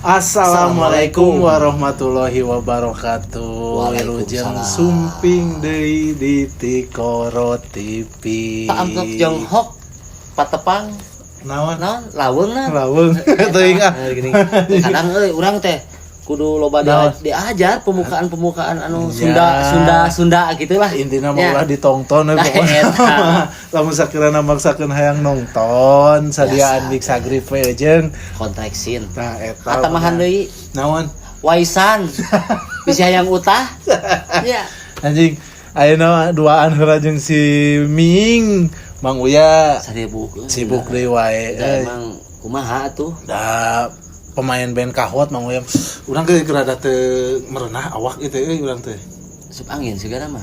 Assalamualaikum warahmatullahi wabarakatuh. Wilujeng sumping deui di Tikoro TV. Pak Amtok Jonghok patepang Naon? Laweung na. Laweung. Teuing ah. Gini. Kadang urang teh kudu loba diajar pembukaan anu Sunda gitulah. Intina mah ulah ditongton we pokona. Lamun sakirana maksakeun hayang nongton, sadiaan Big Sagrif we jeung kontraksin. Nah eta. Atamahan deui. Naon? Waisan. Bisa hayang utah. Ya. Anjing, ayeuna duaan heula jeung si Ming, Mang Uya. Sibuk deui wae. Emang kumaha atuh? Da pemain band kahot Mang Uya. Urang ge rada teu merenah awak ieu teh urang teh. Asup angin segala mah.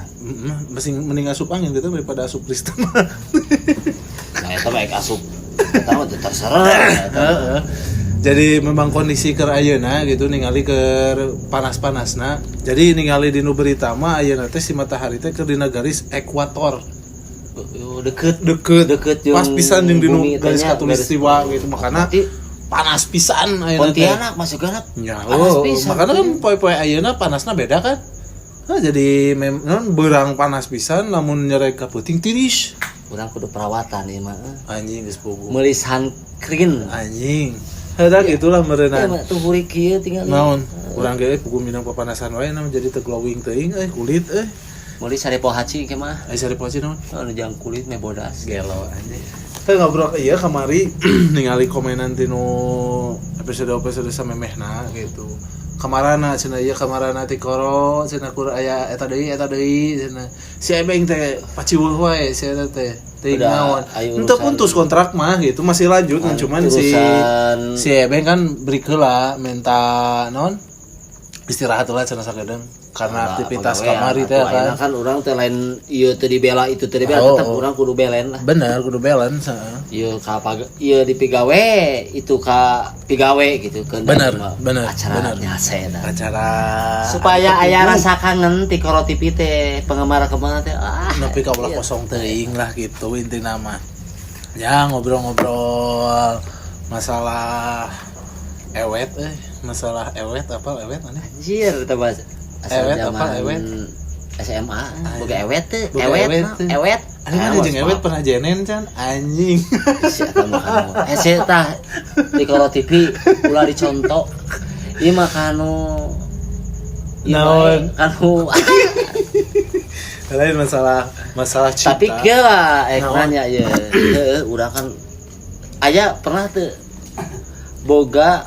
Masih mending asup angin gitu daripada asup listrik. Nah, eta mah asup. Eta mah terserah. Jadi memang kondisi keur ayeuna gitu ningali keur panas-panasna. Jadi ningali di nu berita mah ayeuna teh si matahari teh keur dina garis ekuator. Deket jeung pas pisan jeung di nu garis khatulistiwa gitu makana panas pisan ayeuna teh. Pontianak masukna. Ya, makana kan poe-poe ayeuna panasna beda kan. Nah, jadi memang beurang panas pisan namun nyerek ka peuting tiris. Urang kudu perawatan ieu mah. Anjing geus puguh. Meuli sunscreen. Anjing. Hadak itulah meureunna. Ya tuh hurik kieu tinggal. Naon? Urang ge puguh minang papanasan wae namun jadi teu glowing teuing kulit Meuli sarepo haci ke mah. Ai sare poci naon? Anu jang kulit me bodas. Gelo anjing. Teu ngobrol ieu kamari ningali komenan tinu episode samemehna gitu. Kamarana cenah ieu kamarana Tikoro cenah kur aya eta deui cenah si Ebeng teh paciweuh wae si eta teh teuing naon henteu putus kontrak mah gitu masih lanjut cuman si Ebeng kan beri heula minta naon istirahat heula cenah sakedeung karena aktivitas kamari teh kan urang teh lain ieu teu dibela itu teu dibela tetep urang kudu belen lah bener kudu balance ieu ka ieu di pigawe itu ka pigawe gitu kan bener acara nyasena acara supaya aya rasa kangen Tikoro TV teh penggemar teh nepi ka ulah kosong teuing lah gitu intina mah ya ngobrol-ngobrol masalah ewet apa aneh anjir eta bahasa ewet apa ewet SMA boga ewet anjing jeung ewet pernah jenen can anjing si eta mah ese tah Tikoro TV ulah dicontoh ieu mah kanu naon kanu lain masalah cinta tapi kieu lah nanya ye heuh urang kan aya pernah teu boga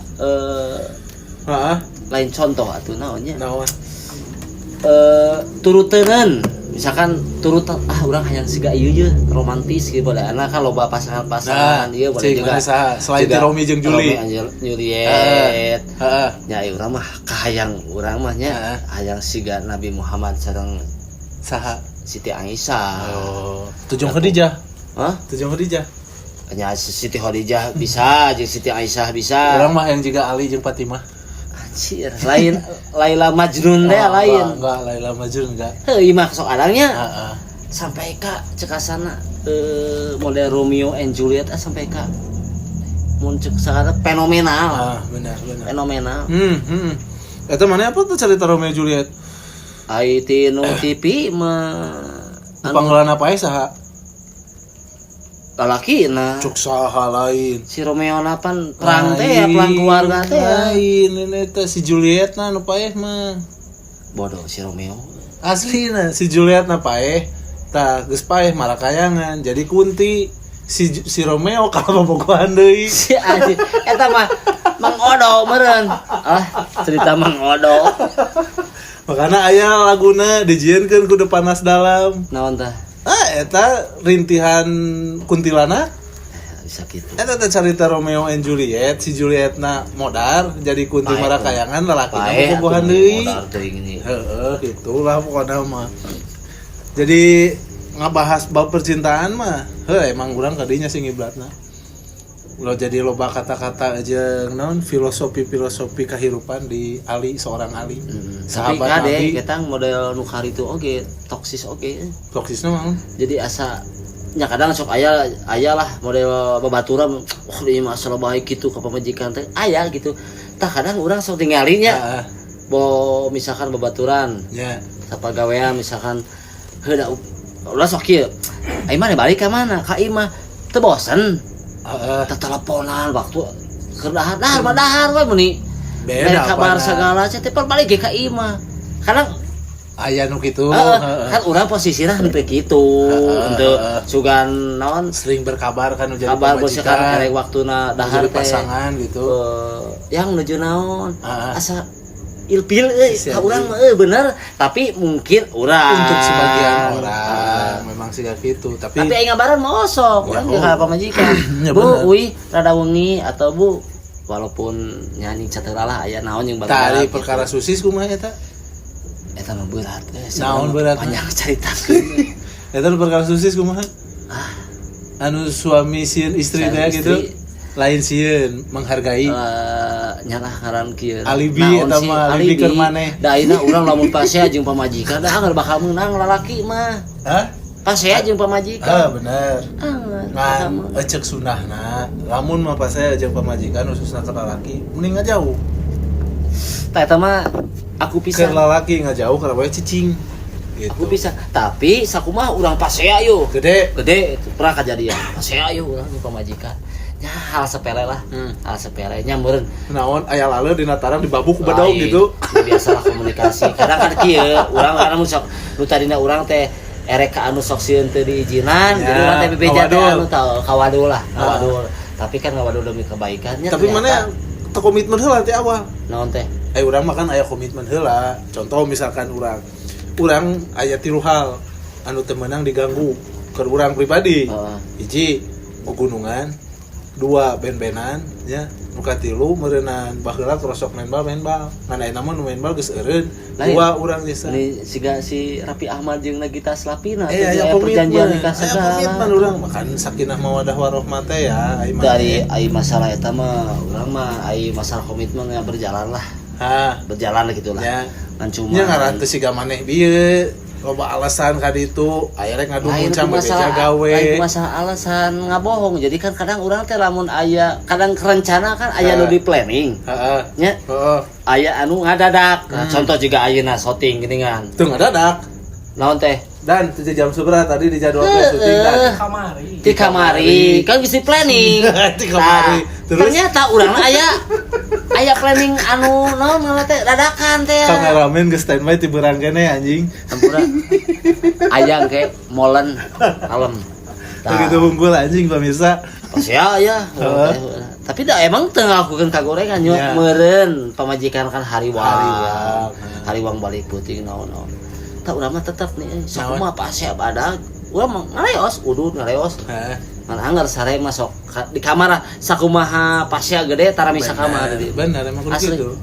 lain contoh atuh naonnya naon turuteun misalkan turut urang hayang siga ieu je romantis gitu boleh anak kan loba pasangan ieu boleh juga selain Romi jeung Juliet nya urang mah kahayang urang mah nya hayang siga Nabi Muhammad sareng saha Siti Aisyah Tujung Khadijah nya Siti Khadijah bisa jeung Siti Aisyah bisa urang mah yang juga Ali jeung Fatimah anjir lain Laila Majnun teh lain enggak Laila Majnun enggak heuh mah sok adangnya sampai ka cekasana model Romeo and Juliet sampai ka mun cek sakarep fenomenal benar fenomenal eta mana apa tuh cerita Romeo and Juliet ai tinu TV mah panggilan apa saha lalakina cuk saha lain si Romeo napan perang teh ya perang keluarga teh lain ini teh si Juliet na nu paeh mah bodoh si Romeo aslina si Juliet na paeh tah geus paeh marakayangan jadi kunti si Romeo kalau bobogohan deui si anjing eta mah Mang Odo meureun cerita Mang Odo makana aya laguna dijieunkeun kudu panas dalam naon tah eta rintihan kuntilanak bisa gitu eta teh cerita Romeo and Juliet si Julietna modar jadi kunti marakayangan lalakina bobogohan deui heeh gitulah pokona mah jadi ngabahas bab percintaan mah emang urang kadinya sing ngiblatna ulah jadi loba kata-kata aja naon filosofi kehidupan di Ali seorang Ali sahabat Nabi kita model nukari itu oke toksis toksisnya mah jadi asa nya kadang sok aya lah model babaturan wah ieu masalah baik gitu ka pamajikan teh aya gitu tah kadang urang sok tinggalinya Heeh. bo misalkan babaturan Nya. sapagawean misalkan heuda ulah sok kieu ai mah balik ka mana ka imah teu bosen Heeh. teu teleponan waktu keur dahar we meni Beda kabar apana. segala teh balik ge ka imah kadang Aya nu kitu. kan urang posisina henteu kitu henteu sugan naon Sering berkabar kan nu jadi kabar pamajikan. bosikan karek waktuna dahar Jadi teh pasangan gitu. yang nuju naon Heeh. asa ilpil ka urang mah bener tapi mungkin urang Untuk sebagian orang memang sih kayak gitu, tapi tapi aing ngabaran mah osok urang ge ka pamajikan Ya, bu bener. uy rada wengi atau bu walaupun nyanyi cateura lah aya naon yang tadi gitu. perkara susis kumaha eta? Eta mah berat Naon berat? panjang caritakeun Eta nu perkara susis kumaha? ah Anu suami sieun istri Suami teh gitu. istri. Lain sieun menghargai. nyarah ngaran kieu Alibi naon eta sih? mah, alibi keur maneh. Da ayeuna urang lamun pasea jeung pamajikan da anggar bakal meunang lalaki mah Hah? pasea jeung Ah, pamajikan bener. Ngan ecek sunahna, lamun mah pas saya jeung pamajikan khususna ke lalaki, mending ngajauh. tah eta mah aku Ke pisah lalaki ngajauh karena bae cicing. Gitu. aku pisah tapi sakumaha urang pasea yo Gede. gede itu pernah kejadian pasea yo urang jeung pamajikan nya hal sepele lah hal sepele nya meureun Naon aya laleur dina tarang dibabuk ku bedog lain. gitu. Biasalah komunikasi kadang kan kieu urang karena nu sok nu tadina urang teh erek ka anu sok sieun teu diizinan Ya, jadi urang teh bebeja teh ngawadul. anu tau kawadul lah kawadul tapi kan ngawadul demi kebaikan nya Tapi ternyata. mana teu komitmen heula teh awal. Naon teh Urang mah kan aya komitmen heula. Contoh misalkan urang aya 3 hal anu teu meunang diganggu keur urang pribadi. Heeh. Hiji gunungan, 2 ben-benan nya, nu katilu meureunnan baheula krosok main bal. Ngan aya mah nu main bal geus eureun. Lain. 2 urang geus. ini siga si Rapi Ahmad jeung Nagita Slavina Aya aya perjanjian nikah Aya segala komitmen urang makan sakinah mawadah warahmah teh ya. Ai mah. dari ai masalah eta mah urang mah ai masalah komitmen yang berjalan lah berjalan lah gitulah Ya. kan cuma Nya ngaran teu siga maneh bieu loba alasan ka ditu aya rek ngadu lain muncang ku bebeja gawe. lain ku masalah alasan ngabohong jadi kan kadang urang teh lamun aya kadang kerencana kan aya nu di planning Heeh. nya Heeh. aya anu ngadadak nah, contoh juga ayeuna syuting geuningan Teu ngadadak. naon teh Dan tujuh jam seberapa tadi dijadwalkan syuting dan di kamari kan bisa planning Di kamari. Nah, Terus? ternyata urang aya planning anu naon ngaran teh dadakan teh kameramen ke standby ti beurang kene anjing. Ampura ayang ke molen kalem Begitu unggul anjing pemirsa. pas ya tapi dah emang tengah lakukan kagorengan nyo Ya. meureun pamajikan kan Hariwang. hariwang balik putih naon-naon tak urang mah tetep nih Naon? sok mah pasea badag urang mah ngareos udud ngareos Heeh. ngan anggar sare masuk di kamar sakumaha pasea gede tara misa kamar di Benar emang kudu Asli. gitu.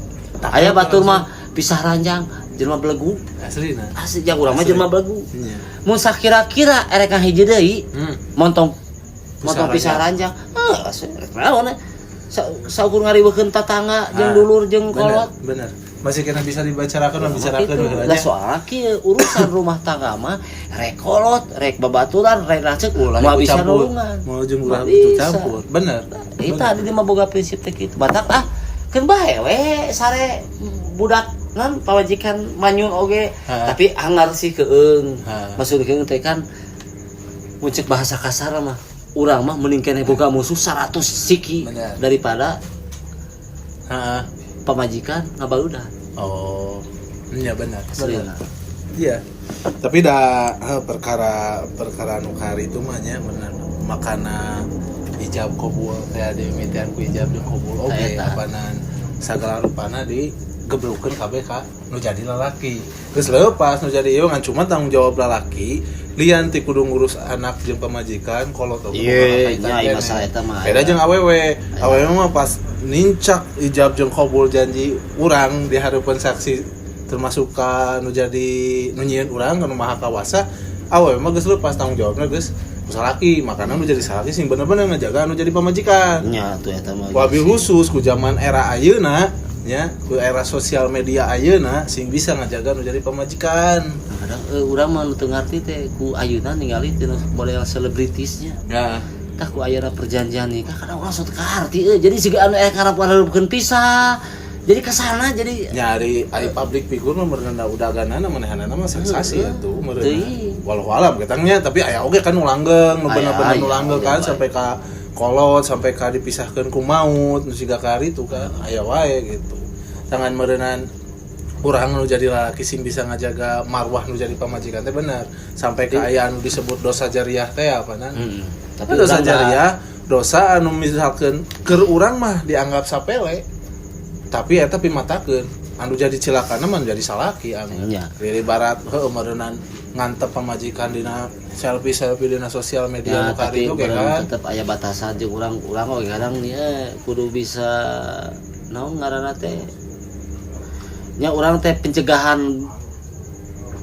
aya batur mah pisah ranjang jelema belegu Aslina. asli jeung urang mah Asli. jelema belegu Iya. mun sakira-kira erek hiji deui montong Pisah pisah ranjang asli rek naon saukur ngariweukeun tatangga jeung Ah, dulur jeung kolot Benar. Masih kena bisa dibicarakan Gitu. heula Lah soalnya kieu urusan rumah tangga mah rek kolot, rek babaturan, rek racek ulah mah bisa nulungan. Mau jeung ulah Bisa. itu campur. Bener. Itu tadi dia mah boga prinsip teh kitu. Batak keun bae we sare budak nan pawajikan manyun oge Ha. tapi anggar sih keung. Ha. Maksudkeun teh kan muncik bahasa kasar mah urang mah mending keneh boga musuh 100 siki Bener. daripada Heeh. pamajikan ngabaludan. Oh. Iya benar. Aslinya. Iya. Tapi dah perkara nu kari itu mah nya bener makana ijab kabul teh ada mimitian ku ijab jeung kabul oge Eta. apanan sagala rupana di geblukeun kabeh ka nu jadi lalaki. Geus leupas nu jadi ieu ngan cuma tanggung jawab lalaki lian ti kudu ngurus anak jeung pamajikan kolot oge Iya, nya masalah eta mah. beda jeung awewe mah pas nincak ijab jeung kabul janji urang di hareupeun saksi termasuk ka nu jadi nu nyieun urang ka nu maha kawasa awewe mah geus leupas tanggung jawabna geus ku salaki makana nu jadi salaki sing bener-bener ngajaga nu jadi pamajikan Nya tuh eta mah. wabil khusus ku zaman era ayeuna nya ku era sosial media ayeuna sing bisa ngajaga nu jadi pamajikan Kadang urang mah nu teu ngarti teh ku ayeuna ningali teh model selebritisnya. ya Tah ku ayeuna perjanjian nikah kadang urang sok teu ngarti jadi siga anu erek harap hareupeun pisah. jadi kesana jadi nyari ai public figure mah merendah udah ganana manehanana mah sensasi atuh merendah Teuing. walau alam katanya tapi aya oge kan ulanggeng bener-bener Aya, ulanggeng kan aya, sampai ka kolot sampai ka dipisahkeun ku maut nu siga ka itu kan aya wae gitu tangan meureunan urang nu jadi lalaki sing bisa ngajaga marwah nu jadi pamajikan teh bener sampai ka aya anu disebut dosa jariah teh apa nan tapi dosa jariah dosa anu misalkeun keur urang mah dianggap sapele tapi eta pimatakeun anu jadi cilakana mah jadi salaki anu Iya. Lili barat heuh meureunnan ngantep pamajikan dina selfie dina sosial media nu tapi kari oge kan tetep aya batasan jeung urang oge kadang nya kudu bisa naon ngaranna teh nya urang teh pencegahan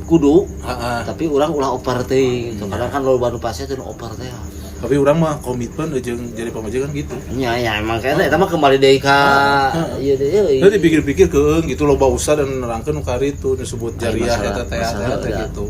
kudu heeh tapi urang ulah oper teh gitu. Kadang kan loba nu pasien teh oper teh. tapi urang mah komitmen jeung jadi pamajikan gitu Ya emang kayaknya eta mah kembali deui ka ieu deui. Jadi dipikir-pikir keung gitu loba usaha dan nerangkeun nu kari itu disebut jariah masalah- eta teh masalah teh udah. gitu.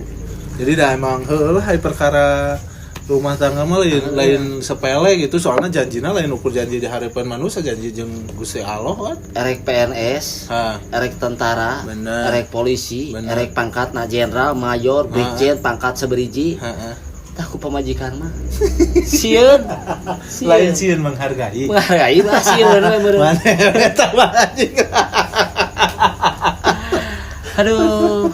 Jadi dah emang heueuh lah ai perkara rumah tangga mah lain sepele gitu soalnya janjina lain ukur janji di hareupeun manusia janji jeung Gusti Allah kan. Erek PNS, Ha, erek tentara, Bener. erek polisi, Bener. erek pangkatna jenderal, mayor, brigjen, pangkat saberiji. heeh. Tah ku pamajikan mah. Sieun. Lain sieun menghargai. Menghargai mah sieun we meureun. Mana eta mah anjing. Aduh.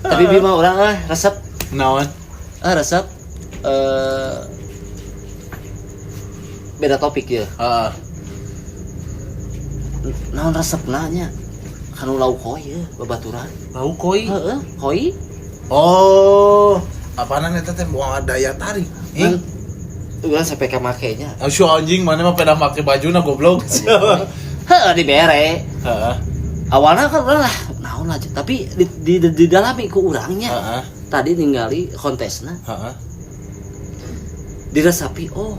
Tapi bima urang resep Naon? resep beda topik ya. Heeh. Naon resepna nya? Kanu lauk koi ya, babaturan. Lauk koi. Heeh, koi. Oh, apaan eta teh moal daya tarik. Kan urang sampai ka makenya. Asyo anjing mana mah pada make bajuna goblok. Heeh, dibere. Heeh. Awalnya kan urang lah naon aja, tapi di dalami ku urangnya. Heeh. Tadi ningali kontesna, Heeh. diresapi oh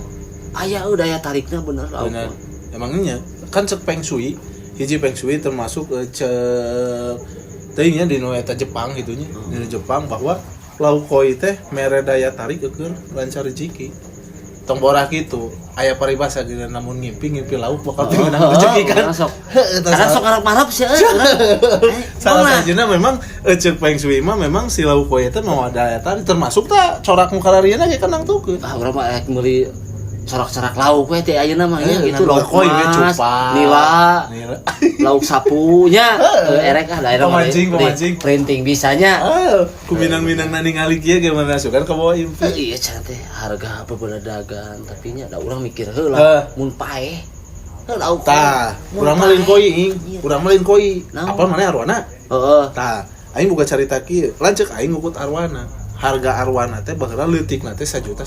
aya daya tarikna bener lauk Bener. koi. Emangnya kan cek Feng Shui, hiji Feng Shui termasuk cek teuing nya di nu eta Jepang gitunya. Di Jepang bahwa lauk koi teh mere daya tarik eukeun lancar rezeki. Tong borak gitu. Aya paribasa dina namun ngimpi lauk bakal tingeunang rezeki kan. Kadang sok ngarep-ngarep sih Salah sajana memang cek Feng Shui mah memang si lauk koi teh mau daya tarik termasuk tah corak mukararieuna ge kan nangtukeun. Ah urang mah rek meuli corak-corak lauk we teh ayeuna mah nya gitu lauk lauk koi we mas, cupa. nila, lauk sapunya erek daerah mah Pemancing. printing bisanya. Ku minang-minang ningali kieu ge mana sugan ka bawa impi. Iya can teh harga beberadagan tapi nya da urang mikir heula mun paeh lauk Tah, mun urang mah lain paeh. koi ing. Iya. Urang mah lain koi. Naon? Apa maneh arwana? Heeh. Tah, aing boga carita kieu. Lanceuk aing ngukut arwana. Harga arwana teh baheula leutikna teh 1,5 juta.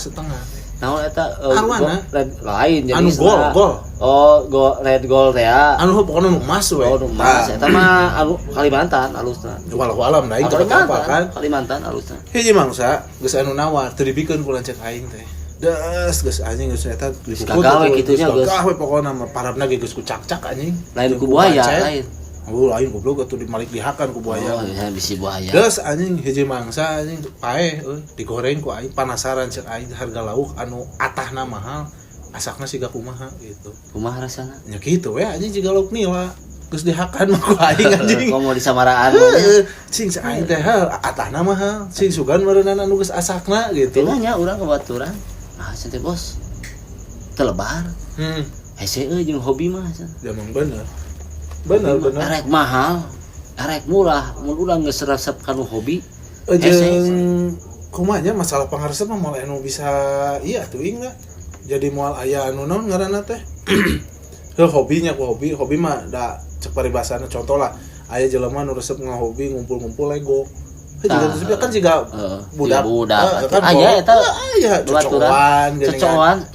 Naon eta Arwana? lain jadi Anu gol. Oh, red gold ya. Anu pokona nu emas we. Oh, nu mas eta mah anu Kalimantan alusna. Walau alam da aing teu apa kan. Kalimantan alusna. Hiji mangsa geus anu nawar teu dibikeun ku lanceuk aing teh. Des geus anjing geus eta dikukut. Gagal we kitunya, geus. Gah we pokona mah parabna ge geus ku cak-cak anjing. Lain Jeung ku buaya bacet. lain. Oh, lain goblok atuh dimalik dihakan ku buaya. Oh, ya bisi buaya. Terus anjing hiji mangsa anjing paeh digoreng ku aing panasaran cek aing harga lauk anu atahna mahal asakna siga kumaha gitu. Kumaha rasana? Nya kitu we anjing jiga lauk niwa geus dihakan mah ku aing anjing. Komo disamaraan. Cing si aing teh atahna mahal, cing sugan meureunana anu geus asakna gitu. Tilanya urang kebaturan. Ah, santai bos. Telebar. Hese jeung hobi mah. Emang bener. Bener. Erek mahal, erek murah, mun urang geus resep kanu hobi. Jeung kumanya masalah pangaresep mah moal anu bisa iya tuh ing lah. Jadi moal aya anu naon ngaranna teh. Hobinya ku hobi mah da cek paribasana contoh lah aya jelema nu resep ngahobi ngumpul-ngumpul Lego. Juga kan juga budak kan aya eta aya cocokan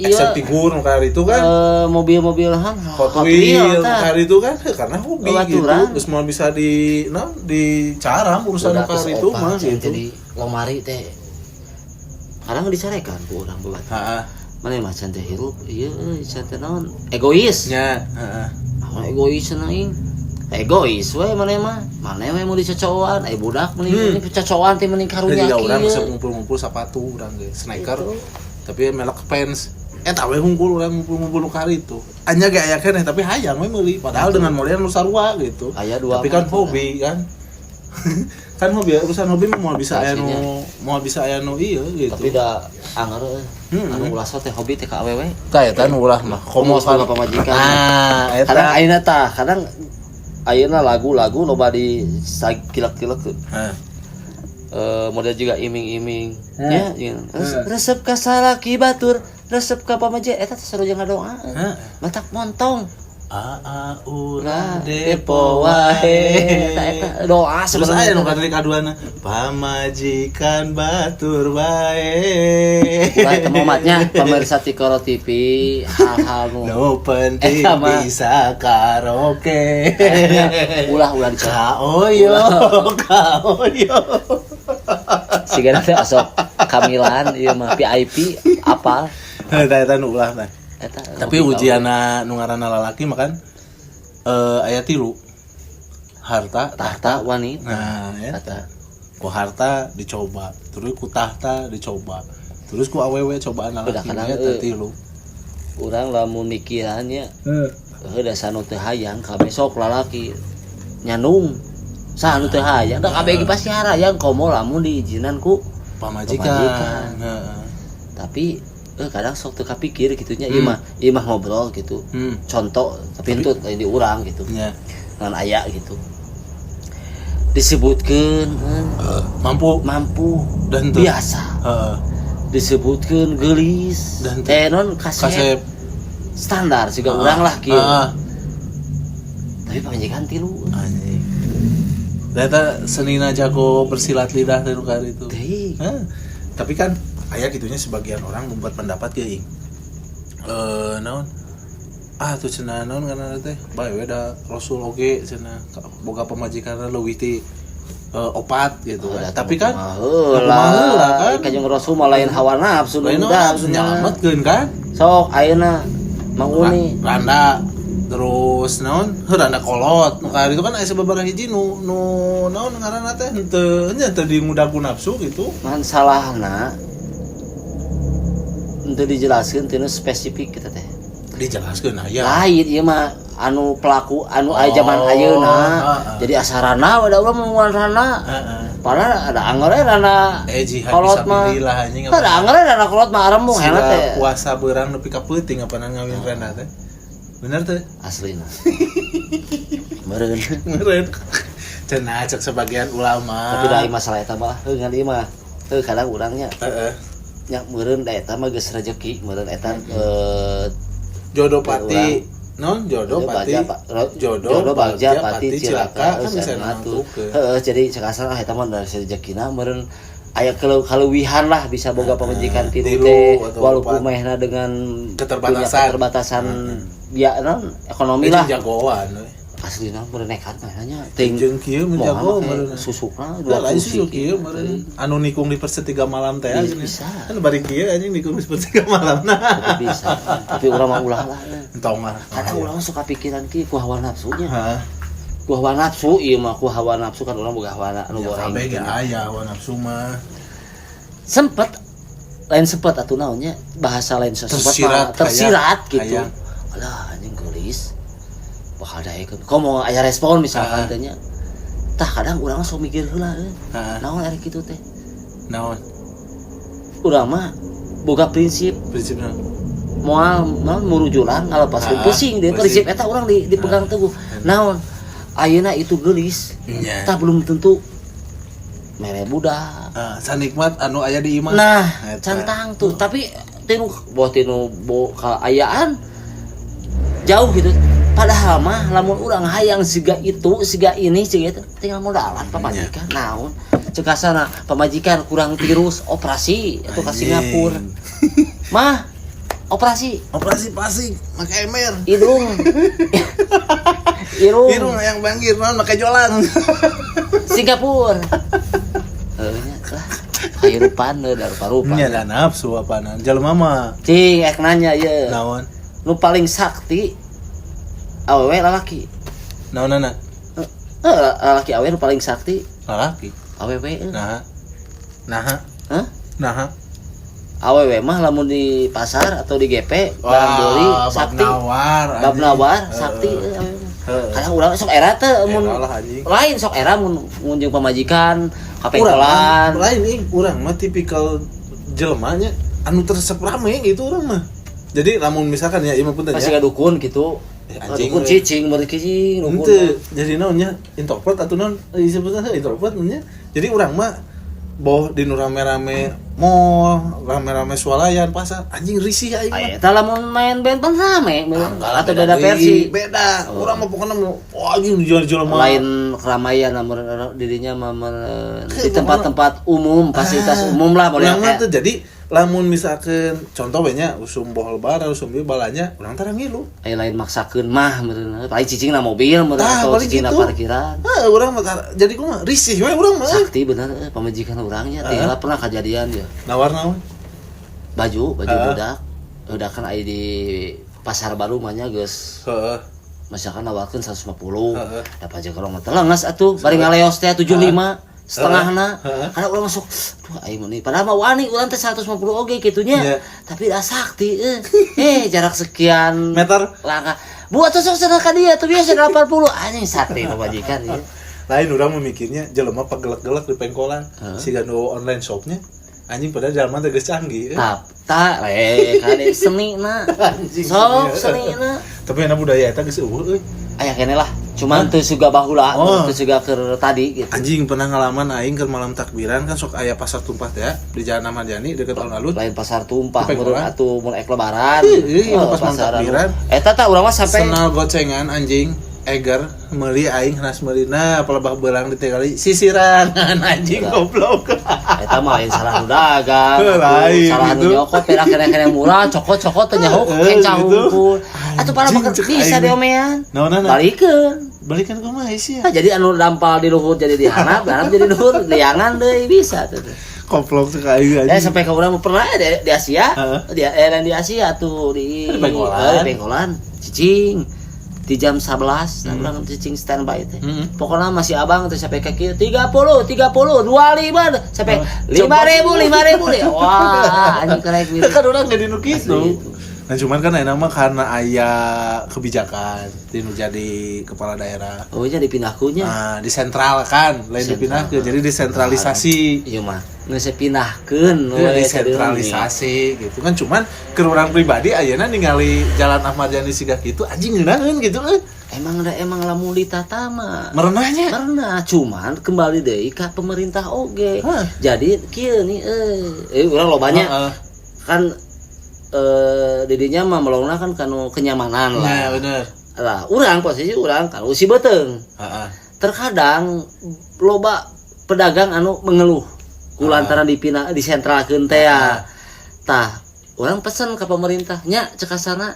action figur nu kali itu kan mobil-mobil han Hot Wheels kali itu kan karena hobi gitu terus mau bisa dicaram urusan kali itu mah gitu jadi lemari teh kadang dicarekan ku urang buat heeh mana mah can teh hirup ieu can teh naon egois nya heeh egois naing egois we mana we mau dicocokan budak mending cocokan teh mending karunya kieu urang bisa ngumpul-ngumpul sepatu urang ge sneaker tapi melek pants eta we hungkul urang ngumpul-ngumpul nu kari itu anya ge aya keneh tapi hayang we meuli padahal dengan model nu sarua gitu aya dua tapi kan hobi kan kan hobi urusan hobi mau bisa aya nu ieu gitu tapi da anger anu ulah teh hobi teh ka awewe ka eta nu ulah mah komo sama pamajikan eta kadang ayeuna tah kadang ayeuna lagu-lagu loba di kilak-kilak model juga iming-iming nya resep ka salaki batur resep ka pamaji eta teh saroja ngadoa matak montong ulah depo wae eta doa sebenarnya nu kadiri kaduana pamajikan batur bae momatnya pemirsa Tikoro TV hal-hal nu penting bisa karaoke ulah dicoba kaoyo sigana teh asok kamilan ieu mah VIP apal eta nu ulah tah tapi ujianna nu ngaranna lalaki mah kan aya 3 harta tahta wanita nah eta ku harta dicoba terus ku tahta dicoba terus ku awewe cobaan lalaki eta 3 urang lamun mikirannya da sanu teu hayang ka besok lalaki nyandung sanu teu hayang da kabeh ge pasti harayang komo lamun diizinan ku pamajikan tapi kadang sok teu kapikir gitunya ieu mah ngobrol gitu contoh tapi itu di urang gitu ngan aya gitu disebutkeun mampu dan biasa disebutkeun geulis dan non kasep standar juga urang lah kieu tapi pamajikan 3 anjing eta senina jago bersilat lidah teh nu kari itu tapi kan aya gitunya sebagian orang membuat pendapat ge naon tuh cenah naon kana teh bae we da Rasul oge cenah boga pamajikanna leuwih ti opat gitu kan tapi kan heula kan kanjeng Rasul mah lain hawa nafsu nunda nyalametkeun kan sok ayeuna manguni randa terus naon randa kolot nu kali itu kan aya sababaraha hiji nu naon ngaranna teh henteu di ngudagu nafsu gitu man salahna untuk dijelaskan tina spesifik kita teh dijelaskan aya lain ieu mah anu pelaku anu aya zaman ayeuna jadi asarana ada urang menguarana padahal ada angere rana kolot mah ada angere rana kolot mah arembung heula teh puasa beurang nepi ka peuting apanan ngawin rana teh bener teh aslina meureun cenah cek sebagian ulama tapi da masalah eta mah ngan ieu mah kadang urangnya nya meureun da eta mah geus rezeki meureun eta jodoh pati non jodoh bagja pati cilaka kan bisa ngatur jadi cekasan eta mah dari rezekina meureun aya kaleuwihan lah bisa boga pamajikan tilu teh walaupun mehna dengan keterbatasan ya non ekonomi lah jagoan aslina meureun nekat nya jeung kieu mun jago meureun susukna dua susu kieu meureun anu nikung di persetika malam teh gini kan bari kieu anjing nikung di persetika malamna bisa tapi urang mah ulah lah entong mah kadang urang suka pikiran kieu ku hawa nafsunya ku hawa nafsu ieu mah ku hawa nafsu kan urang boga hawa anu goreng kabeh ge aya hawa nafsu mah sempet atuh naonnya bahasa lain sempet tersirat gitu alah anjing geulis bakal daekeun komo aya respon misalkan teh nya tah kadang urang sok mikir heula naon ari kitu teh naon urang mah boga prinsipna moal murujulan ngalepaskeun pusing deui prinsip eta urang dipegang teguh naon ayeuna itu geulis tah belum tentu mere budak sanikmat anu aya di imah nah cantang tuh tapi tinu kaayaan jauh gitu padahal mah lamun urang hayang siga ini tinggal modalan pamajikan naon cekasana pamajikan kurang tirus operasi atau ka Singapura mah operasi pasing make emer irung yang banggir naon make jolang Singapura kehidupan da rupa-rupa nya da nafsu apana jelema mah cing ek nanya ye naon nu paling sakti awewe lalaki naonana lalaki awewe nu paling sakti lalaki awewe nah awewe mah lamun di pasar atau di GP barang beli sakti bab nawar sakti kadang urang sok era teh mun lain sok era mun jeung pamajikan kapengkolan lain urang mah tipikal jelema nya anu teresep rame gitu urang mah. Jadi lamun misalkan ya ieu mah punten ya masih dukun gitu dukun cicing beureuk cicing dukun henteu jadi naonnya introvert atuh naon disebutna introvert nya. Jadi urang mah boh di nu rame-rame mall, rame-rame swalayan pasar, anjing risih aing mah. Eta lamun main band pan rame atau beda versi. Beda. Urang mah pokona anjing jual-jual mah. Lain keramaian lamun dirinya mah di tempat-tempat umum, fasilitas umum lah boleh. Urang mah teh jadi lamun misalkan contoh we nya usum bohol lebaran, usum ieu balanya, urang teh ngilu. Aya lain maksakeun mah meureun. Paling cicingna mobil meureun atau cicingna parkiran. Urang mah jadi kumaha risih we urang mah. Sakti bener pamajikan urangnya tinggal pernah kejadian ya. Nawar naon? Baju budak. Budak kan aya di pasar baru mah nya geus. Heeh. Misalkan nawarkeun 150. Da pajak kalau mah telengas atuh bari ngaleos teh 75. Setengahna karena urang masuk duh aing mah padahal mah wani urang teh 150 oge kitunya tapi da sakti jarak sekian meter langkah buat sosok sana ka dia tuh biasa 80 anjing sakti pamajikan ieu lain urang memikirnya jelema pagelek-gelek di pengkolan siga nu online shopnya anjing padahal jalma teh geus canggih kade senina sok senina tapi ana budaya eta geus eueuh euy aya keneh lah cuman teu suga baheula teu suga keur tadi gitu anjing pernah ngalaman aing keur malam takbiran kan sok aya pasar tumpah teh di Jalan Ahmad Yani deket alun-alun lain pasar tumpah meureun atuh mun ek lebaran pas malam takbiran eta tah urang mah sampai senal gocengan anjing Eger meuli aing hanas meulina palebah beulang ditinggali sisirangan anjing goblok eta mah lain salah nu dagang salah nu nyokot pera kene-kene murah cokot-cokot teh nyaho kencang hungkul atuh para bisa diomean balikeun kumaha sih ya jadi anu dampal di luhur jadi di handap handap jadi luhur liangan deui bisa tuh koplok sekali aja sampai ka urang pernah di Asia di Asia tuh di Bengkolan cicing di jam 11 urang cicing standby teh pokoknya masih abang teh sampai ka kieu 30 25 sampai 5.000 deh wah anjing kerek gitu kan urang jadi nu kitu. Nah cuman kan enak mah karena aya kebijakan dinu jadi kepala daerah. Oh jadi dipindahkunya. Nah, disentralkan, lain dipindahkeun jadi desentralisasi. Iya mah, geus dipindahkeun desentralisasi gitu kan cuman ke urang pribadi ayeuna ningali Jalan Ahmad Yani siga kitu anjing ngeunaheun gitu Emang lamun ditata mah merenahnya. Merenah, cuman kembali deui ka pemerintah oge. Jadi kieu nih urang lobanya kan didinya mah melongna kan kanu kenyamanan lah. Nah, bener. Lah, posisi urang kalau si beuteung. Terkadang loba pedagang anu mengeluh kulantaran dipindah disentralkeun teh ya. Tah, urang pesen ke pemerintah nya cek asana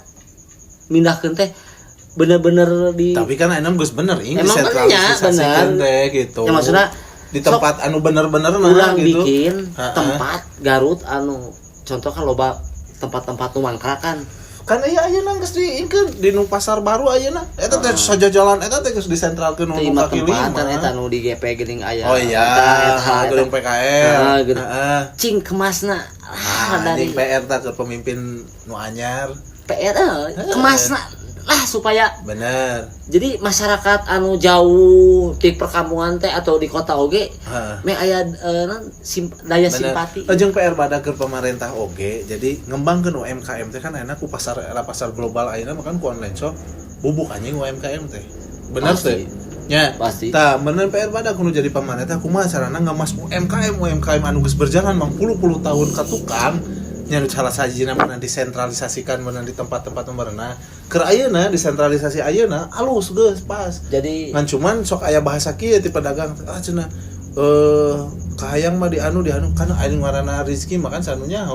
mindahkeun teh bener-bener di tapi kan enak geus bener ini desentralisasi teh gitu. Ya maksudna di tempat anu bener-bener mah gitu. Bikin tempat Garut anu contoh kan loba tempat-tempat nu mangkrakan kan ayeuna geus diingkeun di nu pasar baru ayeuna eta teh saja jalan eta teh geus disentralkeun nu kaki 5 eta nu di GP geuning aya oh iya gedung PKL cing kemasna dari PR tah ke pemimpin nu anyar PR kemasna lah supaya bener jadi masyarakat anu jauh di perkampungan teh atau di kota oge me aya daya simpati jeung PR badak ke pemerintah oge jadi ngembangkeun UMKM teh kan enak ku pasar global ayeuna mah kan ku online shop bubuk anjing UMKM teh bener teh nya pasti tah bener PR badak kudu jadi pamaneh kumaha carana ngamas UMKM anu geus berjalan mang puluh tahun ka tukang nya salah sajina mana disentralisasikan mana di tempat-tempat merenah keur ayeuna desentralisasi ayeuna alus geus pas jadi ngan cuman sok aya bahasa kieu ti pedagang cenah kahayang mah di anu kana aya ngaranna rezeki mah kan sanunya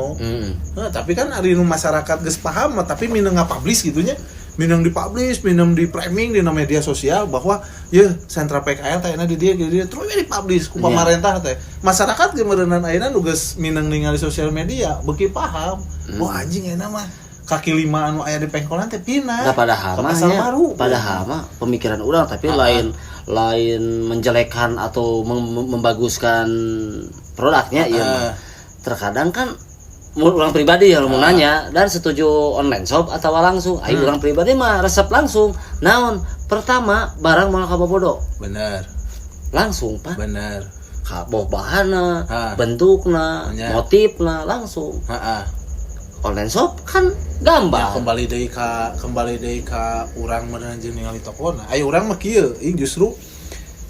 tapi kan ari nu masyarakat geus paham mah tapi minang ngapublish gitunya minang dipublish minang di framing di media sosial bahwa ye sentra PKL teh di dia terus dipublish ku pamarentah teh masyarakat ge meureunnan ayeuna nu geus minang ningali sosial media beuki paham wah anjing euna mah kaki 5 anu aya di pengkolan teh pindah padahal mah pemikiran urang tapi lain menjelekkan atau membaguskan produknya terkadang kan urang pribadi ya mau nanya dan setuju online shop atau langsung. Ayo urang pribadi mah resep langsung. Naon? Pertama barang mau kabobodo. Bener. Langsung Pak. Bener. Boh bahana, bentukna, motifna langsung. Online shop kan gampang. Ya, kembali deui ka urang meureun jeung ningali tokona. Aya urang mah kieu, justru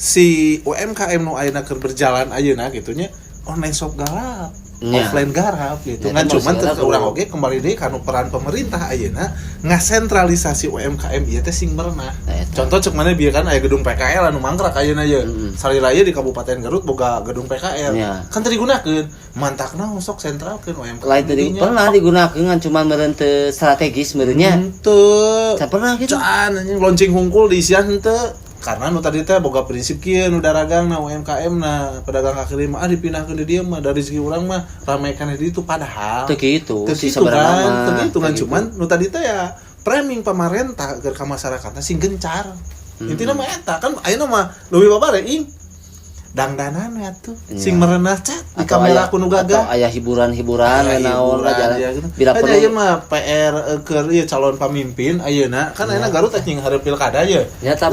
si UMKM nu ayeuna keur berjalan ayeuna gitu nya online shop garap. Offline garap gitu. Ngan cuman urang oge kembali deui ka peran pemerintah ayeuna ngasentralisasi UMKM ieu teh sing merenah. Contoh cek mana bieu kan aya gedung PKL anu mangkrak ayeuna ye. Salilaya di Kabupaten Garut boga gedung PKL. Kan teu digunakeun. Mantakna sok sentralkeun UMKM. Lain tadi pernah digunakeun ngan cuman meureun teu strategis meureun nya. Teu. Pernah gitu. Can anjing lonceng hungkul diisian henteu. Karena nu tadi teh boga prinsip kieu nu daragangna UMKM na pedagang kaki lima dipindahkeun di dieu mah dari segi urang mah ramekan di ditu padahal teu kitu si sebenarnya teu kitu kan cuman nu tadi teh ya framing pamarentah keur ka masyarakatna sing gencar. Intina mah eta kan ayeuna mah leuwih babare ing dangdanan atuh sing merenah cat di kamera kuno gagah aya hiburan-hiburan naon jalan bila perlu ieu mah PR keur ieu calon pamimpin ayeuna kan ayeuna Garut anjing hareup pilkada ye nyata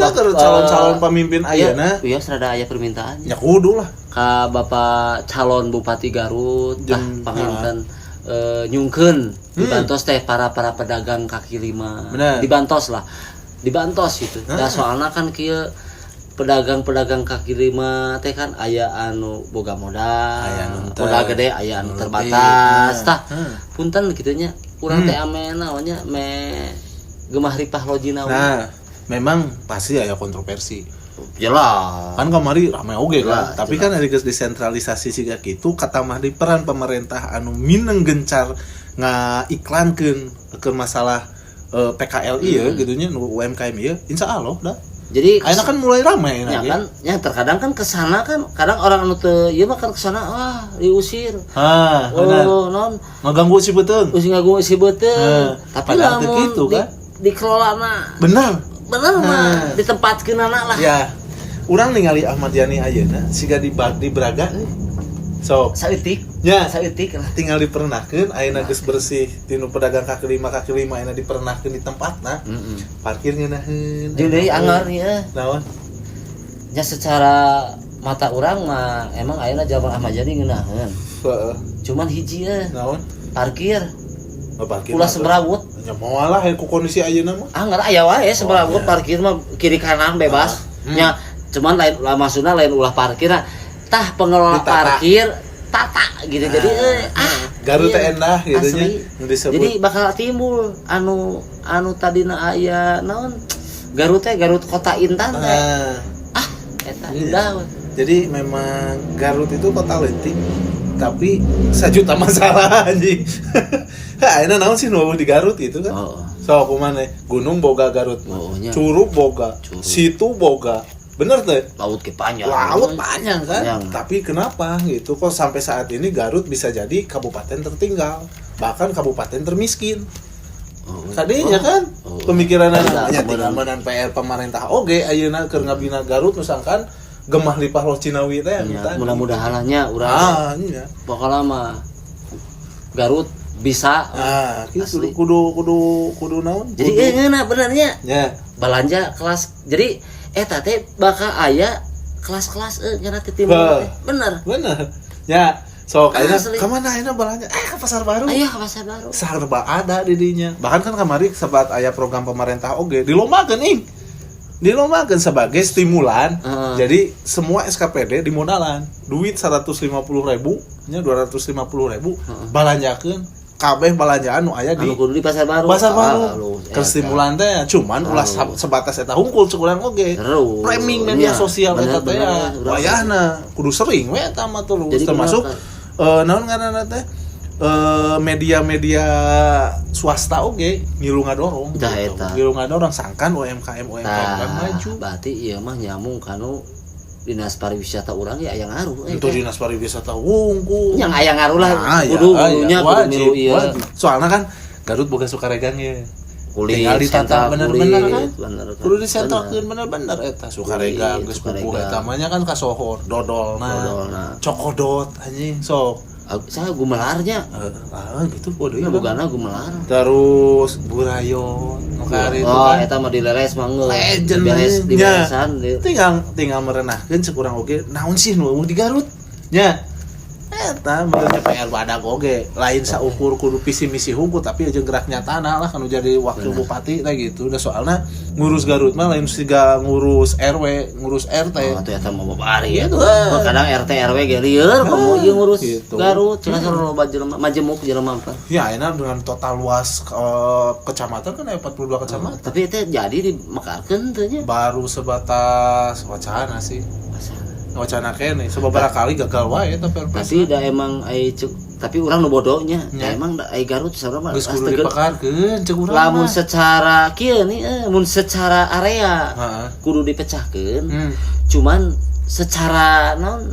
calon pamimpin ayeuna iya serada aya permintaan nya kudu lah ka Bapak calon Bupati Garut tah paminten nyungkeun dibantos teh para pedagang kaki lima dibantos gitu da soalna kan kieu pedagang kaki lima teh kan aya anu boga modal gede aya anu terbatas tah punten kitu nya urang teh ame naonnya gemah ripah lojina nah memang pasti aya kontroversi jelas kan kamari rame oge kan tapi kan ada desentralisasi siga kitu katamah di peran pemerintah anu mineng gencar ngaiklankeun ke masalah PKL ieu gitu nya UMKM ieu insyaallah dah. Jadi ayeuna kan mulai ramai ya kan ya terkadang kan kesana kan kadang orang anu teu ieu mah kan kesana diusir non ngaganggu si beuteung ngaganggu si beuteung tapi lamun gitu kan dikelolana bener mah ditempatkeunana lah ya urang ningali Ahmad Yani ayeuna siga di Braga sok saeutik lah tinggal dipernahkeun ayeuna geus bersih tinu pedagang kaki lima ayeuna dipernahkeun di tempatna parkir ngeunaheun jeung deui anger ieu naon nya secara mata urang mah emang ayeuna jaman Ahmad Yani ngeunaheun cuman hiji naon parkir ulah semrawut nya moal lah ku kondisi ayeuna mah anggar aya wae semrawut parkir mah kiri kanan bebas nya cuman lain maksudna lain ulah parkir tah pengelola parkir tata gitu jadi Garut teh endah gitu nya jadi bakal timbul anu tadina aya naon Garut kota Intan teh eta indah jadi memang Garut itu kota leutik tapi sajuta masalah anjing ayeuna naon sih nu di Garut itu kan sok kumaha gunung boga Garut curug boga situ boga bener tuh laut panjang kan tapi kenapa gitu kok sampai saat ini Garut bisa jadi kabupaten tertinggal bahkan kabupaten termiskin tadinya kan pemikiran hanya tinggal menan PR pemerintah oge ayeuna keur ngabina Garut misalkan gemah lipah Los Cinawi teh mudah-mudahan nya urang bakal lama Garut bisa gitu kudu naon jadi euna benernya nya balanja kelas jadi eta teh bakal aya kelas-kelas nya teh timur teh bener ya sok ayeuna ka mana ayeuna balanja ka pasar baru aya ka pasar baru sarba ada di dinya bahkan kan kamari sebat aya program pemerintah oge dilombakeun sebagai stimulan jadi semua SKPD dimodalan duit 150.000 nya 250.000 balanjakeun kabeh balanjaan nu aya di kudu di pasar baru ke stimulan teh cuman ulah sebatas eta hungkul cukuran oge framing media sosial eta teh wayahna kudu sering we eta mah termasuk naon ngaranna teh media-media swasta oge ngilu ngadorong sangkan UMKM maju berarti ieu mah nyamung kanu Dinas Pariwisata urang ya aya ngaruh itu Dinas Pariwisata wungkul yang aya ngaruh lah kudunya kudu ieu soalna kan Garut boga sukaregang ye tinggal ditata bener-bener kan kudu disentralkeun bener-bener eta sukaregang geus pupuh eta mah nya kan kasohor dodolna cokodot anjing sok Saya gumelarnya. Gitu bodoh Ya ya. bogana gumelar. Terus Burayo nukari itu Oh, kan. eta mah dileres mah geus. Legend Di beresan tinggal merenahkeun sekurang oge naon sih nu di Garut nya eta benernya PR badag oge lain saukur kudu visi misi hukum tapi aja gerak nyatana lah kan jadi wakil bupati teh gitu udah soalnya ngurus Garut mah lain siga ngurus RW ngurus RT Oh, tuh eta mah babari ya. Gitu. Kadang RT RW ge lieur komo ieu ngurus Gitu. Garut, cenah sareng loba jelema majemuk jelema mah. ya enak dengan total luas kecamatan kan ada 42 kecamatan Tapi itu jadi dimekarkeun teh nya. baru sebatas wacana sih wacana kene sebeberapa kali gagal wae tapi Tapi da emang tapi urang nu bodohnya. Ya. Da emang da ai Garut sareng mah geus kudu dipekarkeun cek urang lamun mah. secara kieu nih mun secara area Heeh. kudu dipecahkeun. Hmm. Cuman secara non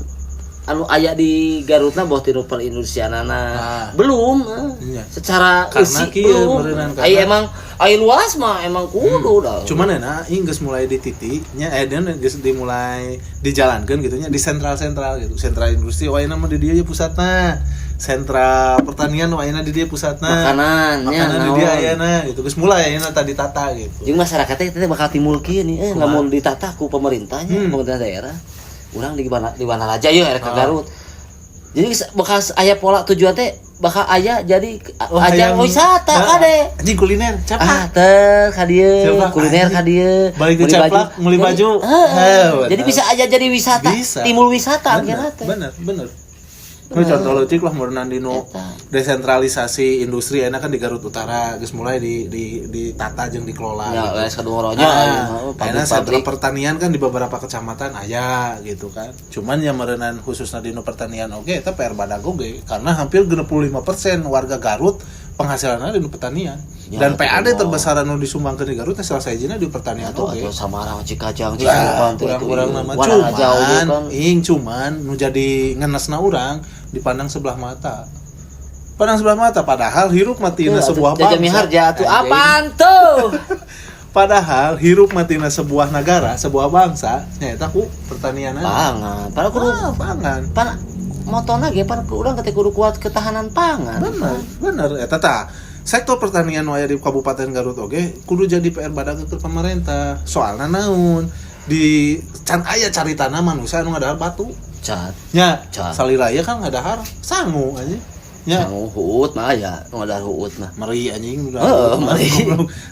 anu aya di Garutna boh tinu perindustrianana Ah. belum Iya. secara Karena isi kieu belum meureunnan, karena- ai emang ai luas mah emang kudu dah Cuman enak geus mulai di titiknya dan geus dimulai dijalankeun gitu nya di sentral-sentral gitu. Sentral industri wae mah di dieu ya pusatna. Sentra pertanian wae di dieu pusatna. makanan Makanan di dieu ayeuna gitu. Geus mulai ayeuna tadi tata gitu. jeung masyarakatnya teh bakal timbul kieu nih Kumaha? lamun ditata ku pemerintahnya pemerintah daerah urang di mana aja yeuh erek ke Garut jadi bekas aya pola tujuan teh bakal aya jadi ajang wisata kade Anjing kuliner, caplak. teh ka dieu Caplak, kuliner ka dieu Balik ke caplak, meuli baju. jadi bisa aja jadi wisata Bisa. timbul wisata akhirnya teh Bener. Ini contoh leutik lah meureunan dino Eta. desentralisasi industri enak kan di Garut Utara geus mulai ditata jeung dikelola. ya gitu. wes kadungoronya Karena sentra pabrik pertanian kan di beberapa kecamatan aya gitu kan. Cuman yang meureunan khususna dino pertanian oge eta PR badag oge karena hampir 65% warga Garut penghasilanna dino pertanian. Ya, Dan PAD betul. terbesar anu disumbangkeun di Garut teh salah sahijina di pertanian atau oge. Samarang Cikajang Lah, Cirebon teh urang nama warna jauh gitu kan cuman nu jadi ngenesna urang dipandang sebelah mata. Pandang sebelah mata padahal hirup matina sebuah bangsa. Jajami harja tuh Anjing. apaan tuh Padahal hirup matina sebuah negara, sebuah bangsa nyaeta ku pertanian. pangan padahal kudu pangan. pan motona ge pan urang ketika kudu kuat ketahanan pangan Bener eta tah. Sektor pertanian waya di Kabupaten Garut oge kudu jadi PR badag ke pemerintah. Soalna naon? Di can aya caritana manusia anu ngadahar batu. cat Nya, Can. saliraya kan ngadahar sangu anjing. Nya, sangu huut mah ya ngadar huut mah meri anjing udah. Heeh, meri.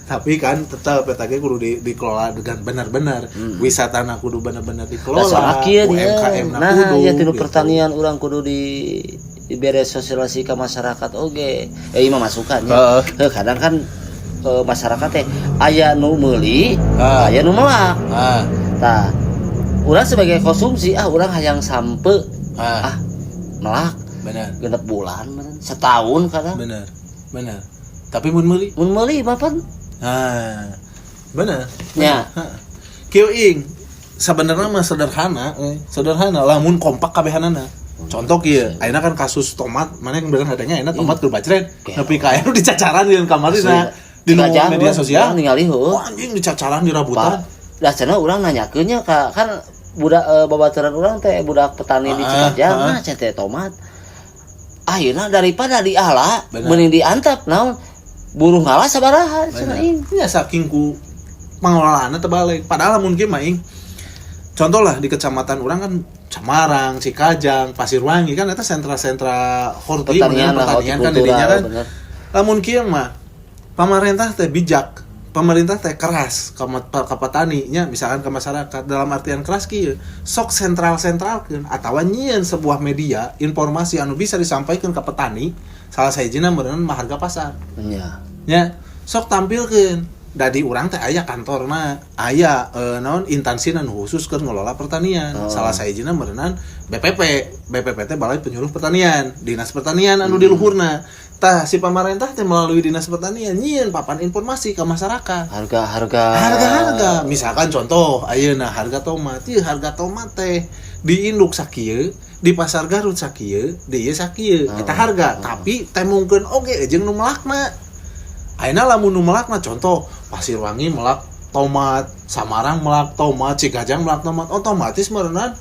Tapi kan tetap eta ge kudu dikelola dengan benar-benar. Wisatana kudu benar-benar dikelola. soalnya kieu dia UMKM na nah kudu. ya tinu gitu. pertanian urang kudu dibere sosialisasi ke masyarakat oge ieu mah masukannya kadang kan masyarakat teh aya nu meuli aya nu melak Ah, tah urang sebagai konsumsi urang hayang sampe melak benar. genep bulan meureun setahun kadang Benar. Tapi mun meuli. mun meuli bapan Benar. nya Kieu ing sebenarnya mah sederhana lamun kompak kabehanana. Contoh kieu, ayeuna kan kasus tomat, mana yang bilang adanya ayeuna tomat keur bacret, nepi ka aya nu dicacaran di kamarina di media sosial. ningali heuh Wah, anjing dicacaran di rabutan. Dah cenah urang nanyakeun nya kan budak babaturan urang teh budak petani di Cikajang nah cenah teh tomat. Ayeuna daripada diala Bener. mending diantep naon buruh ngalah sabaraha cenah ing. Ya saking ku pengelolaannya terbalik. Padahal mungkin mah ing. Contoh lah di kecamatan urang kan Samarang, Cikajang, Pasirwangi kan eta sentra-sentra horti Pertanian kan didinya kan. bener. Lamun kieu mah pemerintah teh bijak, pemerintah teh keras ka petani nya misalkan ke masyarakat dalam artian keras kieu sok sentral-sentralkeun atawa nyieun sebuah media informasi anu bisa disampaikan ke petani salah sahijina meureun mah harga pasar Nya. nya sok tampilkeun dadi urang teh aya kantorna aya naon instansi anu khusus keur ngelola pertanian salah sahijina meureunnan BPP teh Balai Penyuluh Pertanian Dinas Pertanian anu di luhurna tah si pemerintah teh melalui Dinas Pertanian nyieun papan informasi ke masyarakat harga misalkan contoh ayeuna harga tomat ieu harga tomat teh di induk sakieu di pasar Garut sakieu di ieu sakieu eta harga tapi teh mungkin oge jeung nu melakna ayeuna lamun nu melakna contoh Pasirwangi melak tomat Samarang melak tomat Cikajang melak tomat otomatis meureunnan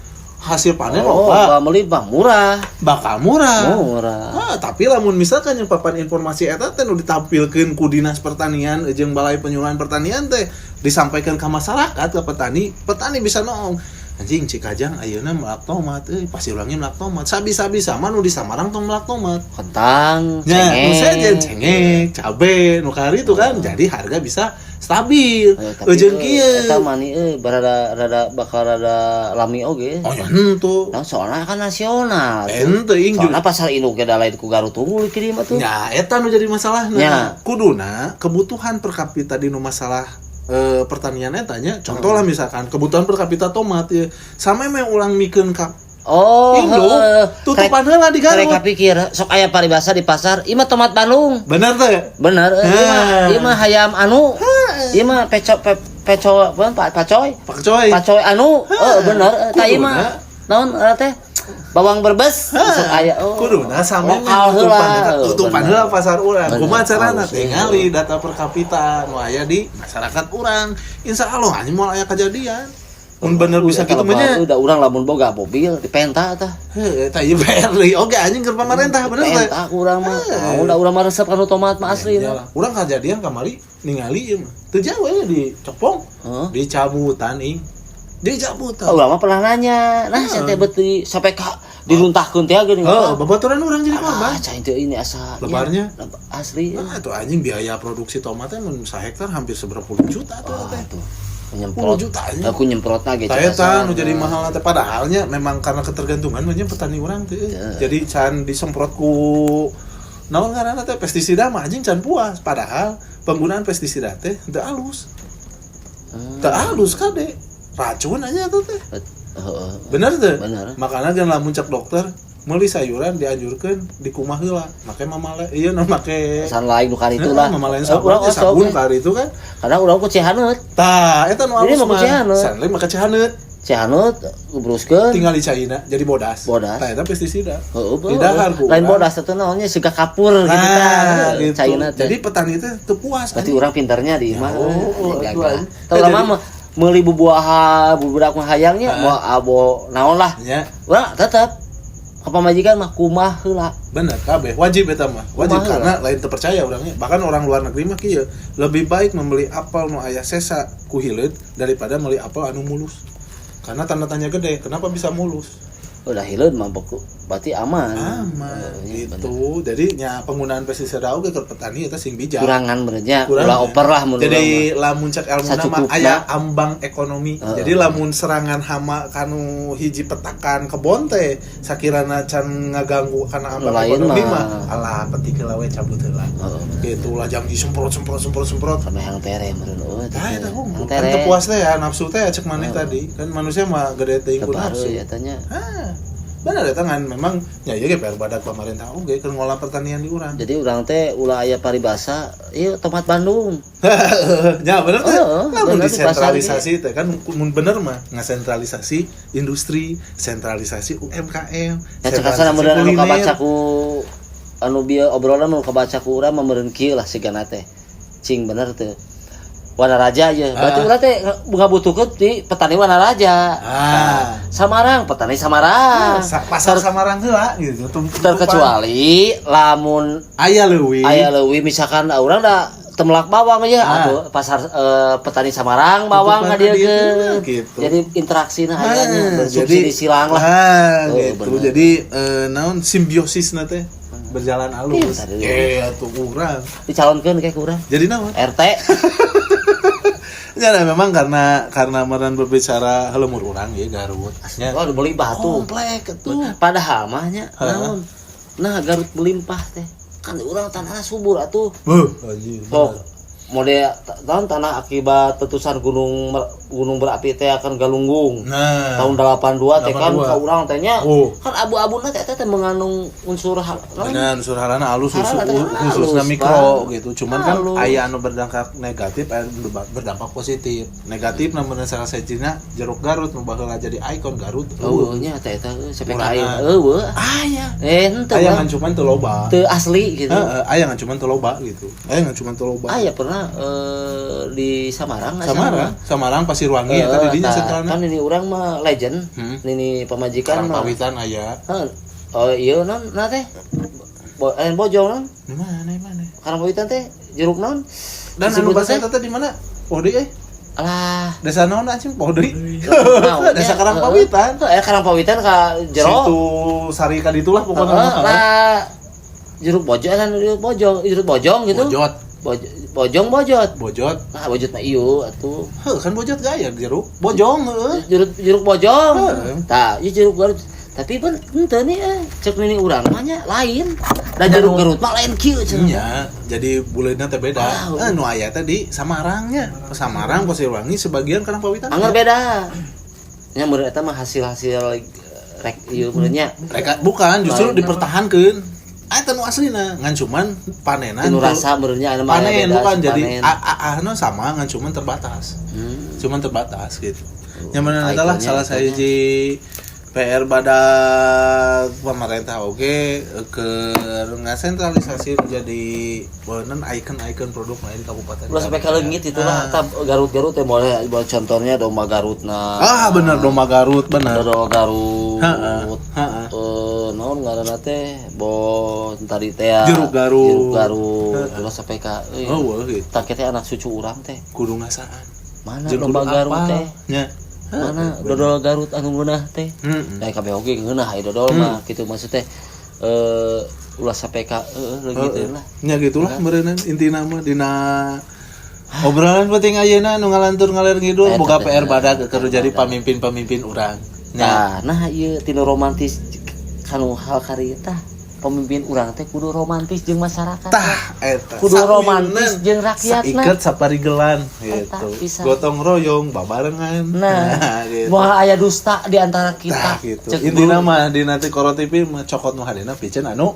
hasil panen loba melimpah murah. Bakal murah. Murah. Tapi lamun misalkan yang papan informasi eta teh nu ditampilkeun ku Dinas Pertanian jeung Balai Penyuluhan Pertanian teh disampaikan ke masyarakat ke petani bisa noong anjing Cikajang ayeuna melak tomat pasti urangnya melak tomat sabisa-bisa mah nu di Samarang tong melak tomat kentang cengek cabe nu kari itu kan jadi harga bisa stabil jeung kieu eta mani rada bakal rada lami oge oh ya henteu nah soalna kan nasional henteu ing soalna pasar induk ge da lain ku Garut unggul kirim atuh nya eta nu jadi masalahna kuduna kebutuhan per kapita di nu masalah pertanian etanya contoh lah misalkan kebutuhan per kapita tomat ya sama yang ulang mikeun ka tutupan heula di Garut mereka pikir sok aya paribasa di pasar ieu mah tomat Bandung bener teh bener ieu mah hayam anu ieu mah pacoy anu bener tah ieu mah naon teh bawang berbes sok aya kuduna sami tutupan heula pasar urang kumaha carana tingali data per kapita nu aya di masyarakat urang insyaallah anjing moal aya kejadian mun bener bisa kitu mah nya udah urang lamun boga mobil dipenta tah heuh tah ieu beri oge anjing keur pamarentah bener teh penta urang mah udah urang mah resep kanu tomat mah asli urang kejadian kamari ningali ieu mah teu jauh we di Cepong di Cabutan urang mah pernah nanya nah saya teh beuti sampai ka diruntahkeun teh geuning babaturan urang jadi korban cai teu ini asa lebarnya asli nah itu anjing biaya produksi tomatnya mun 1 hektar hampir seberapa puluh juta tuh teh nyemprot aku nyemprot lagi saya nu jadi mahal teh padahalnya memang karena ketergantungan banyak petani urang teh jadi can disemprot ku naon ngaranna teh pestisida mah anjing can puas padahal penggunaan pestisida teh teu alus kade racun aja tuh teh bener tuh makanya kan lamun cek dokter meuli sayuran dianjurkeun dikumah heula make mamale ieu nu make san lain nu kari itu lah mamalain sabun kari itu kan karena urang ku cehaneut tah eta nu alus mah san lain make cehaneut ngubruskeun tinggal dicaina jadi bodas tah eta pestisida didahar ku lain bodas eta naonnya siga kapur gitu tah caina jadi petani teh teu puas berarti urang pinternya di imah tah urang mah meuli bubuahan bubudak mah hayangnya mau abo naon lah urang tetep ka pamajikan mah kumah heula bener kabeh wajib eta mah wajib karena lain teu percaya urangnya bahkan orang luar negeri mah kieu lebih baik membeli apel nu aya sesa ku hileud daripada meuli apel anu mulus karena tanda tanya gede kenapa bisa mulus udah hileud mah berarti aman gitu jadi nya penggunaan pestisida oge ke petani eta sing bijak kurangan benernya ulah oper lah mun jadi lamun cek ilmu nama aya ambang ekonomi jadi lamun serangan hama kanu hiji petakan kebon teh sakirana can ngaganggu kana ambang ekonomi mah alah petik heula we cabut heula gitu lah jam disemprot sampai hang tere meureun eta kan teu puas teh ya nafsu teh cek maneh tadi kan manusia mah gede teuing ku nafsu tanya benar ya tangan memang ya ieu ge PR badak pemerintah oge keur ngolah pertanian di urang. Jadi urang teh ulah aya paribasa, ieu tomat Bandung. Ya bener teh. Lamun desentralisasi teh kan mun bener mah ngasentralisasi industri, sentralisasi UMKM. Ya cekasana meureun anu kabaca ku anu bieu obrolan nu kabaca ku urang mah meureun kieu lah sigana teh. Cing bener teh. Wanaraja aja. Berarti urang teh ngabutuhkeun di petani Wanaraja. Samarang, petani Samarang. Pasar Samarang heula gitu. Terkecuali lamun aya leuwih misalkan urang da temelak bawang aja atuh pasar petani Samarang bawang ngadiekeun gitu. Jadi interaksina hayanya bersubsidi silang lah. Gitu. Jadi naon simbiosisna teh berjalan alus. Atuh urang. Dicalonkeun kayak urang. Jadi naon? RT. Ya memang karena meureun berbicara leumur urang ya Garut. Ya beli batu. Komplek atuh. Padahal mah nya naon? Nah Garut melimpah teh. Kan urang tanahna subur atuh. Anjir. Model tanah akibat letusan gunung berapi teh akan galunggung. Nah, tahun 82 teh kan ka urang teh nya kan abu-abuna teh mengandung unsur unsur halana alus khususnya mikro gitu. Cuman kan aya anu berdampak negatif, aya berdampak positif. Negatif namun salah satunya jeruk Garut nu baheula jadi ikon Garut. Nya teh eta CPKI eueuh. Aya. Henteu. Aya ngan cuman teu loba. Teu asli gitu. Aya ngan cuman teu loba gitu. Aya ngan cuman teu loba. Aya pernah di Samarang Samarang pasti Pasirwangi eta di dinya sentralna. Kan ini urang mah legend. Ini pamajikan mah. Karangpawitan aya. Oh iya non teh. Bojong non. Di mana? Karangpawitan teh jeruk non. Dan anu basa eta teh di mana? Poh deui Alah, desa naon anjing poh deui. Desa Karangpawitan. Karangpawitan ka jero. Situ sari ka ditulah pokona. Lah jeruk bojong kan jeruk bojong gitu. Bojot. Nah, bojot mah ieu atuh. Kan bojot gaya jeruk. Bojong heuh. Jeruk bojong. Tah, ieu jeruk Garut. Tapi pun henteu nih cek ini urang mah nya lain. Da jeruk Garut mah lain kieu cenah. Iya, jadi buleudna teh beda. Nu aya teh di Samarang nya. Samarang Pasirwangi sebagian Karangpawitan. Angger beda. Nya meureun eta mah hasil-hasil rek ieu meureun nya. Bukan, justru dipertahankeun. Eta nu aslina ngan cuman panena nu rasa beurnya anu mah panen bukan jadi anu sama ngan cuman terbatas. Cuman terbatas gitu. Yang mana adalah salah sahiji PR badak pemerintah oge ke ngasentralisasi menjadi beunang ikon-ikon produk lain di kabupaten. Ulah sampai ka leungit itulah Garut teh boleh contohnya domba Garutna. Bener domba Garut bener. Dodol Garut. Heeh. Naon ngaranna teh tadi teh jeruk Garut. Ulah sampai ka gitu. tak teh anak cucu urang teh kudu ngasaan. Mana domba Garut teh? Nya. Mana dodol Garut anu ngeunah teh? Da kabeh oge ngeunah aya dodol mah kitu maksud teh ulah sampai ka gitu lah. Nya gitulah meureun intina mah dina obrolan penting ayeuna nu ngalantur ngalir ngidul boga PR badak keur jadi pamimpin-pamimpin urang. Nah ieu tinu romantis kanu hal kari tah pemimpin urang teh kudu romantis jeung masyarakat. Tah eta. Kudu romantis jeung rakyatna. Saiket saparigelan gitu. Gotong royong babarengan. Nah, gitu. Moal aya dusta di antara kita. Gitu. Intina mah di nanti Koro TV mah cokot nu hadena piceun anu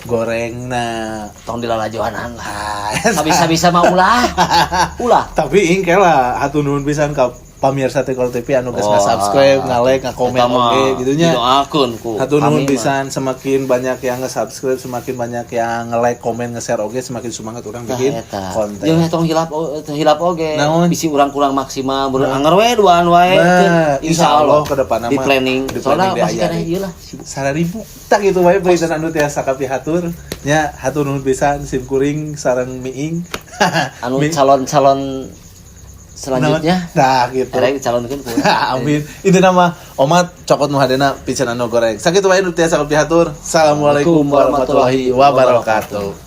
gorengna tong dilalajoanan lah. Bisa-bisa mah ulah. Tapi ingke lah hatur nuhun pisan ka pamirsa teh Koro TV anu geus nge-subscribe, nge-like, nge-komen oge gitu nya. Doakeun ku. Hatur nuhun pisan, semakin banyak yang nge-subscribe, semakin banyak yang nge-like, komen, nge-share oge, semakin semangat urang bikin konten. Jeung tong hilap oge. Bisi urang kurang maksimal, beureun anger we duaan wae. Insyaallah ke depanna mah di planning. Soalna pasti kana ieu lah. 1.000 tak gitu wae beureun anu tiasa kapihatur. Nya hatur nuhun pisan sim kuring sareng miing. Anu calon selanjutnya gitu calonkeun ku amin itu nama omat cokot nu hadena piceun anu goreng sakitu wae nu tiasa kapihatur. Assalamualaikum warahmatullahi wabarakatuh.